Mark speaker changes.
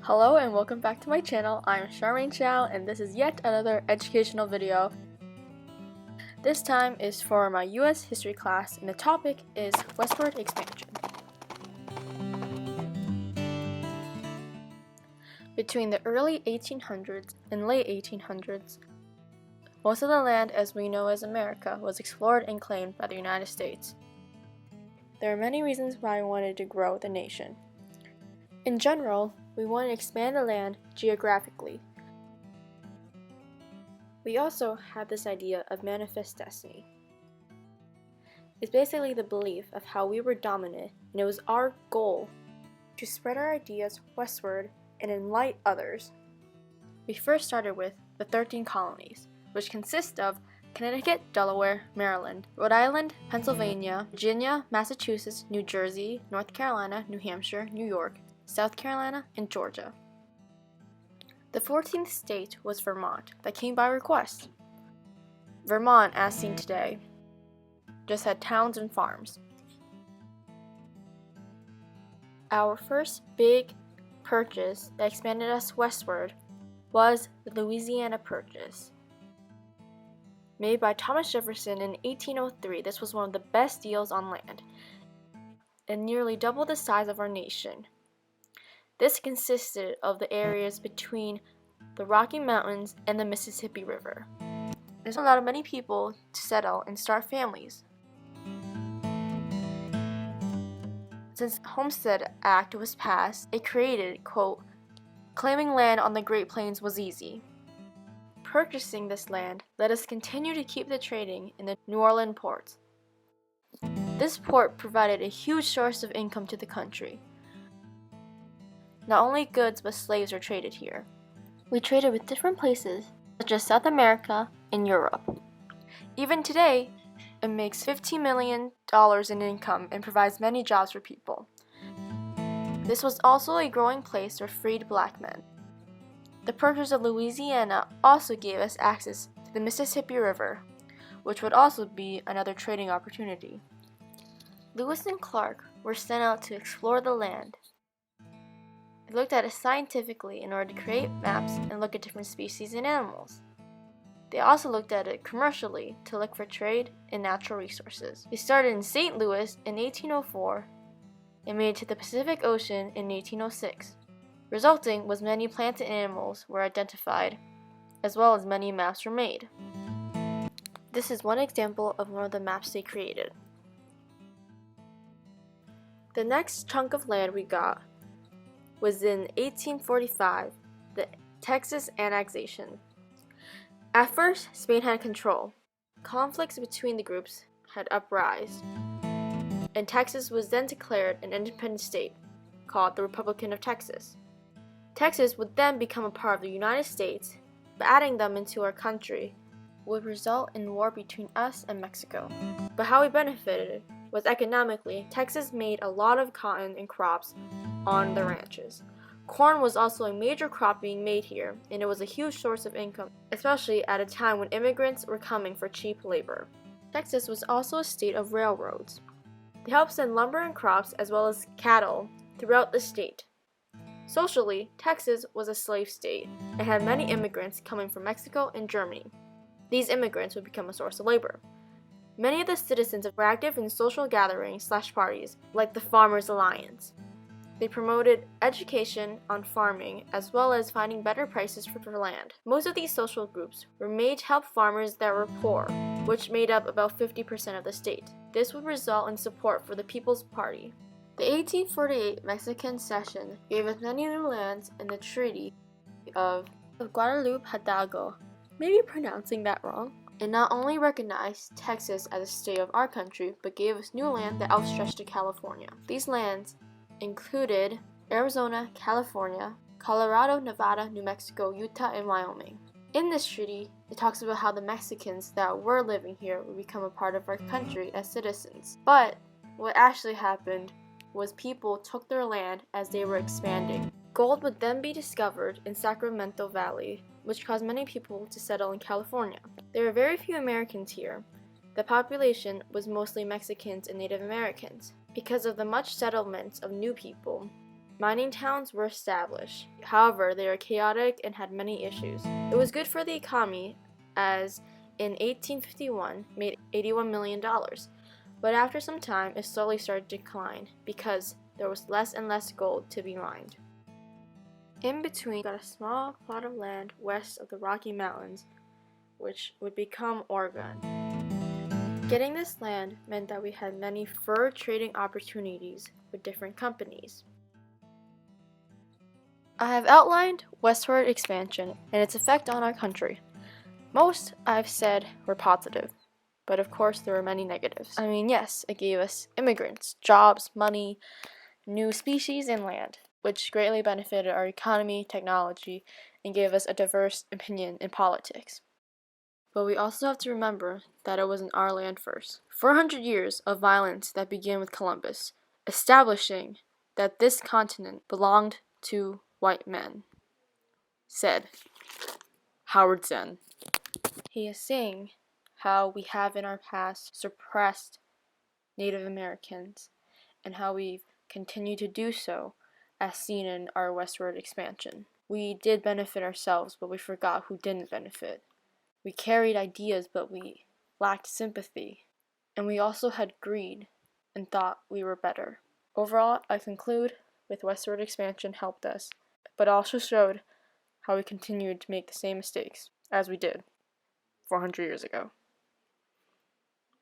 Speaker 1: Hello and welcome back to my channel. I'm Charmaine Chow and this is yet another educational video. This time is for my US history class and the topic is Westward Expansion. Between the early 1800s and late 1800s, most of the land as we know as America was explored and claimed by the United States. There are many reasons why we wanted to grow the nation. In general, we want to expand the land geographically. We also have this idea of manifest destiny. It's basically the belief of how we were dominant, and it was our goal to spread our ideas westward and enlighten others. We first started with the 13 colonies, which consist of Connecticut, Delaware, Maryland, Rhode Island, Pennsylvania, Virginia, Massachusetts, New Jersey, North Carolina, New Hampshire, New York, South Carolina, and Georgia. The 14th state was Vermont, that came by request. Vermont, as seen today, just had towns and farms. Our first big purchase that expanded us westward was the Louisiana Purchase. Made by Thomas Jefferson in 1803, this was one of the best deals on land, and nearly double the size of our nation. This consisted of the areas between the Rocky Mountains and the Mississippi River. This allowed many people to settle and start families. Since the Homestead Act was passed, it created, quote, claiming land on the Great Plains was easy. Purchasing this land let us continue to keep the trading in the New Orleans ports. This port provided a huge source of income to the country. Not only goods but slaves were traded here. We traded with different places, such as South America and Europe. Even today, it makes $15 million in income and provides many jobs for people. This was also a growing place for freed black men. The purchase of Louisiana also gave us access to the Mississippi River, which would also be another trading opportunity. Lewis and Clark were sent out to explore the land. They looked at it scientifically in order to create maps and look at different species and animals. They also looked at it commercially to look for trade and natural resources. They started in St. Louis in 1804 and made it to the Pacific Ocean in 1806. Resulting was many plants and animals were identified, as well as many maps were made. This is one example of one of the maps they created. The next chunk of land we got was in 1845, the Texas annexation. At first, Spain had control. Conflicts between the groups had uprised, and Texas was then declared an independent state, called the Republic of Texas. Texas would then become a part of the United States, but adding them into our country would result in war between us and Mexico. But how we benefited was economically. Texas made a lot of cotton and crops on the ranches. Corn was also a major crop being made here, and it was a huge source of income, especially at a time when immigrants were coming for cheap labor. Texas was also a state of railroads. They helped send lumber and crops as well as cattle throughout the state. Socially, Texas was a slave state and had many immigrants coming from Mexico and Germany. These immigrants would become a source of labor. Many of the citizens were active in social gatherings/parties like the Farmers Alliance. They promoted education on farming as well as finding better prices for land. Most of these social groups were made to help farmers that were poor, which made up about 50% of the state. This would result in support for the People's Party. The 1848 Mexican Cession gave us many new lands, and the Treaty of Guadalupe Hidalgo, maybe pronouncing that wrong, and not only recognized Texas as a state of our country, but gave us new land that outstretched to California. These lands included Arizona, California, Colorado, Nevada, New Mexico, Utah, and Wyoming. In this treaty, it talks about how the Mexicans that were living here would become a part of our country as citizens. But what actually happened was people took their land as they were expanding. Gold would then be discovered in Sacramento Valley, which caused many people to settle in California. There were very few Americans here. The population was mostly Mexicans and Native Americans. Because of the much settlements of new people, Mining towns were established. However, they were chaotic and had many issues. It was good for the economy, as in 1851 made $81 million, but after some time it slowly started to decline because there was less and less gold to be mined. In between, got a small plot of land west of the Rocky Mountains, which would become Oregon. Getting this land meant that we had many fur trading opportunities with different companies. I have outlined westward expansion and its effect on our country. Most, I've said, were positive, but of course there were many negatives. I mean, yes, it gave us immigrants, jobs, money, new species, and land, which greatly benefited our economy, technology, and gave us a diverse opinion in politics. But we also have to remember that it wasn't our land first. 400 years of violence that began with Columbus, establishing that this continent belonged to white men, said Howard Zinn. He is saying how we have in our past suppressed Native Americans and how we've continued to do so as seen in our westward expansion. We did benefit ourselves, but we forgot who didn't benefit. We carried ideas, but we lacked sympathy. And we also had greed and thought we were better. Overall, I conclude with westward expansion helped us, but also showed how we continued to make the same mistakes as we did 400 years ago.